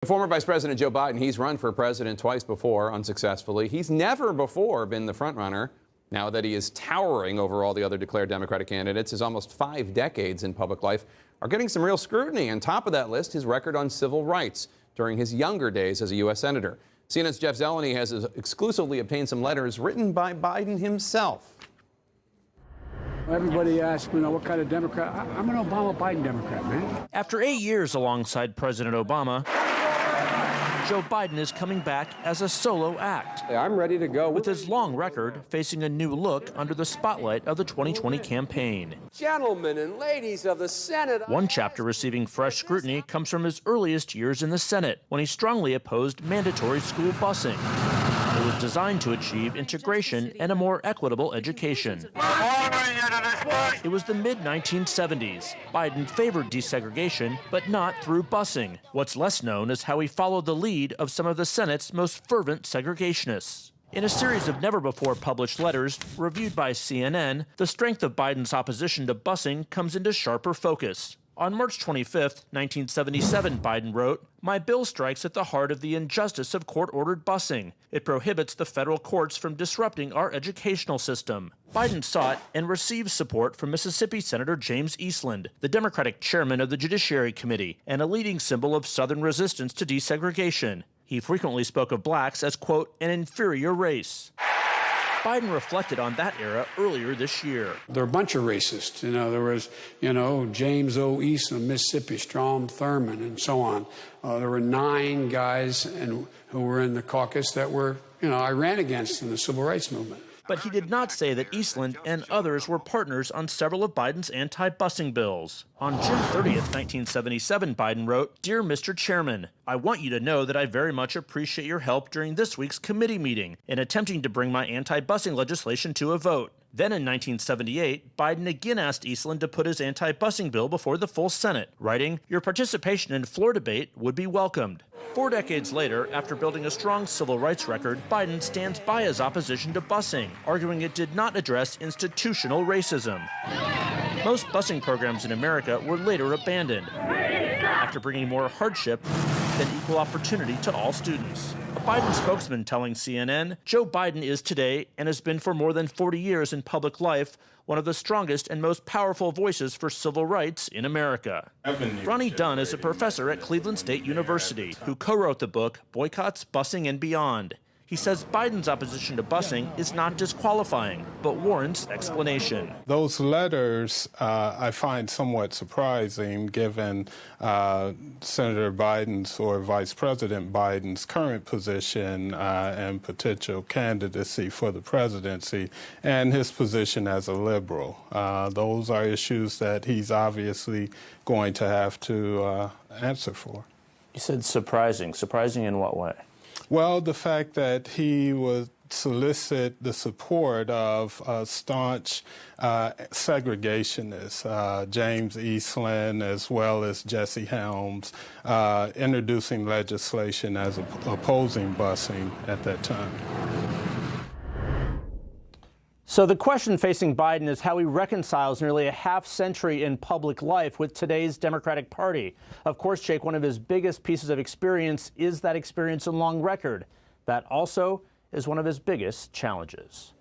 Former Vice President Joe Biden, he's run for president twice before, unsuccessfully. He's never before been the frontrunner. Now that he is towering over all the other declared Democratic candidates, his almost 5 decades in public life are getting some real scrutiny. On top of that list, his record on civil rights during his younger days as a U.S. Senator. CNN's Jeff Zeleny has exclusively obtained some letters written by Biden himself. Everybody asks, what kind of Democrat? I'm an Obama-Biden Democrat, man. After 8 years alongside President Obama, Joe Biden is coming back as a solo act. I'm ready to go. With his long record facing a new look under the spotlight of the 2020 campaign. Gentlemen and ladies of the Senate. One chapter receiving fresh scrutiny comes from his earliest years in the Senate, when he strongly opposed mandatory school busing. It was designed to achieve integration and a more equitable education. It was the mid-1970s. Biden favored desegregation, but not through busing. What's less known is how he followed the lead of some of the Senate's most fervent segregationists. In a series of never-before-published letters reviewed by CNN, the strength of Biden's opposition to busing comes into sharper focus. On March 25, 1977, Biden wrote, "My bill strikes at the heart of the injustice of court-ordered busing. It prohibits the federal courts from disrupting our educational system." Biden sought and received support from Mississippi Senator James Eastland, the Democratic chairman of the Judiciary Committee, and a leading symbol of Southern resistance to desegregation. He frequently spoke of blacks as, quote, an inferior race. Biden reflected on that era earlier this year. They're a bunch of racists. There was, James O. Eastland, Mississippi, Strom Thurmond, and so on. There were 9 guys who were in the caucus that were, I ran against in the civil rights movement. But he did not say that Eastland and others were partners on several of Biden's anti-busing bills. On June 30th, 1977, Biden wrote, "Dear Mr. Chairman, I want you to know that I very much appreciate your help during this week's committee meeting in attempting to bring my anti-busing legislation to a vote." Then in 1978, Biden again asked Eastland to put his anti-busing bill before the full Senate, writing, "Your participation in floor debate would be welcomed." 4 decades later, after building a strong civil rights record, Biden stands by his opposition to busing, arguing it did not address institutional racism. Most busing programs in America were later abandoned, after bringing more hardship than equal opportunity to all students. A Biden spokesman telling CNN, "Joe Biden is today, and has been for more than 40 years in public life, one of the strongest and most powerful voices for civil rights in America." Ronnie Dunn is a professor at Cleveland State University who co-wrote the book Boycotts, Busing, and Beyond. He says Biden's opposition to busing is not disqualifying, but warrants explanation. Those letters I find somewhat surprising given Senator Biden's or Vice President Biden's current position and potential candidacy for the presidency and his position as a liberal. Those are issues that he's obviously going to have to answer for. You said surprising. Surprising in what way? Well, the fact that he would solicit the support of staunch segregationists, James Eastland as well as Jesse Helms, introducing legislation as opposing busing at that time. So the question facing Biden is how he reconciles nearly a half-century in public life with today's Democratic Party. Of course, Jake, one of his biggest pieces of experience is that experience and long record. That also is one of his biggest challenges.